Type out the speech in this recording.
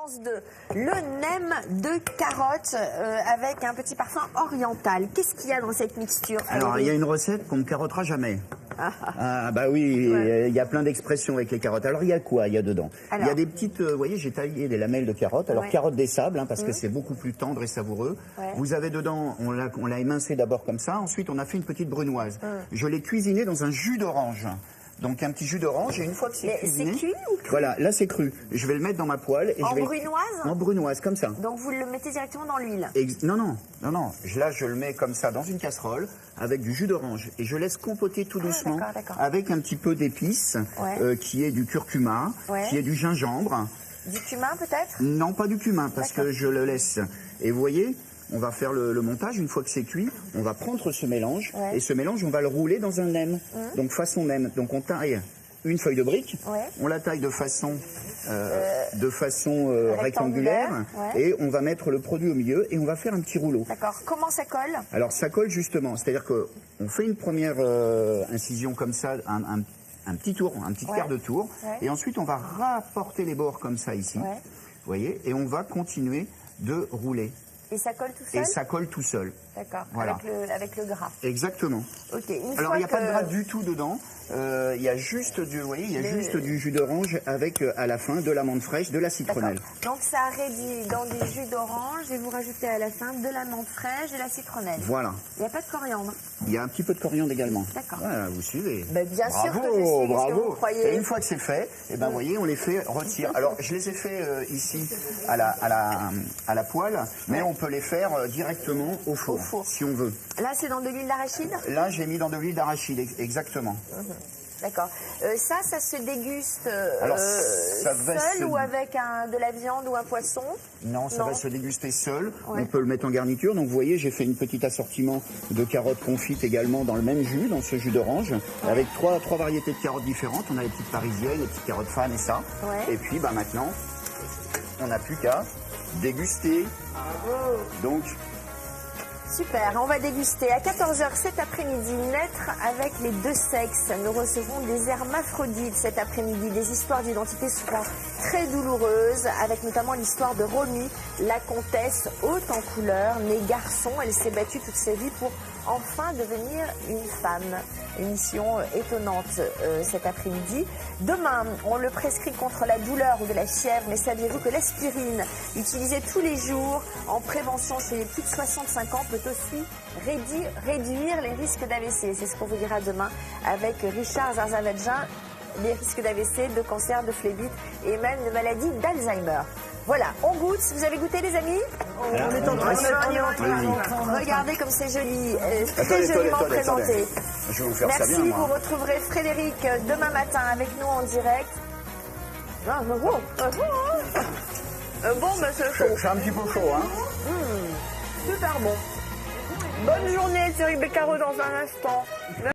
France 2, le nem de carottes avec un petit parfum oriental. Qu'est-ce qu'il y a dans cette mixture? Alors, il y a une recette qu'on ne carottera jamais. Ah bah oui, ouais. Il y a plein d'expressions avec les carottes. Alors, il y a quoi? Il y a dedans. Il y a des petites, vous voyez, j'ai taillé des lamelles de carottes. Alors, carottes des sables, hein, parce que c'est beaucoup plus tendre et savoureux. Vous avez dedans, on l'a émincé d'abord comme ça. Ensuite, on a fait une petite brunoise. Je l'ai cuisinée dans un jus d'orange. Donc un petit jus d'orange, et une fois que c'est cuisiné... C'est cuit ou cru? Voilà, là c'est cru. Je vais le mettre dans ma poêle. Et en brunoise? En brunoise, comme ça. Donc vous le mettez directement dans l'huile? Non. Là, je le mets comme ça dans une casserole avec du jus d'orange. Et je laisse compoter tout doucement avec un petit peu d'épices, qui est du curcuma, qui est du gingembre. Du cumin peut-être? Non, pas du cumin, parce que je le laisse. Et vous voyez, on va faire le montage. Une fois que c'est cuit, on va prendre ce mélange. Et ce mélange, on va le rouler dans un nem. Donc façon nem. Donc on taille une feuille de brique. On la taille de façon rectangulaire. Et on va mettre le produit au milieu et on va faire un petit rouleau. D'accord. Comment ça colle? Alors ça colle justement. C'est-à-dire qu'on fait une première incision comme ça, un petit tour, un petit quart de tour. Et ensuite, on va rapporter les bords comme ça ici. Vous voyez? Et on va continuer de rouler. Et ça colle tout seul? Et ça colle tout seul. D'accord, voilà. avec le gras. Exactement. Ok. Alors il n'y a pas de gras du tout dedans. Il y a juste juste du jus d'orange avec à la fin de l'amande fraîche, de la citronnelle. Donc ça réduit dans du jus d'orange et vous rajoutez à la fin de l'amande fraîche, de la citronnelle. Voilà. Il n'y a pas de coriandre? Il y a un petit peu de coriandre également. D'accord. Voilà, vous suivez. Ben, bien bravo, sûr que je suis, bravo. que vous croyez. Et une fois que c'est fait, vous voyez, on les fait retirer. Alors je les ai fait ici à la poêle, mais on peut les faire directement au four, si on veut. Là, c'est dans de l'huile d'arachide? Là, j'ai mis dans de l'huile d'arachide, exactement. D'accord. Ça se déguste seul ou avec de la viande ou un poisson? Non, ça va se déguster seul. On peut le mettre en garniture. Donc, vous voyez, j'ai fait une petite assortiment de carottes confites également dans le même jus, dans ce jus d'orange, avec trois variétés de carottes différentes. On a les petites parisiennes, les petites carottes fan et ça. Et puis, maintenant, on n'a plus qu'à déguster. Donc... Super, on va déguster à 14h cet après-midi, naître avec les deux sexes. Nous recevons des hermaphrodites cet après-midi, des histoires d'identité souvent très douloureuses, avec notamment l'histoire de Romy, la comtesse haute en couleur, née garçon. Elle s'est battue toute sa vie pour enfin devenir une femme. Une mission étonnante cet après-midi. Demain, on le prescrit contre la douleur ou de la fièvre, mais saviez-vous que l'aspirine, utilisée tous les jours en prévention chez les plus de 65 ans, peut aussi réduire les risques d'AVC. C'est ce qu'on vous dira demain avec Richard Zarzavadjian, les risques d'AVC, de cancer, de phlébite et même de maladie d'Alzheimer. Voilà, on goûte. Vous avez goûté, les amis? On est en train de... Regardez comme c'est joli, très joliment présenté. Je vais vous faire merci, ça bien, vous retrouverez Frédéric demain matin avec nous en direct. Bon, mais c'est chaud. C'est un petit peu chaud, hein? Super bon. Bonne journée, Thierry Beccaro dans un instant.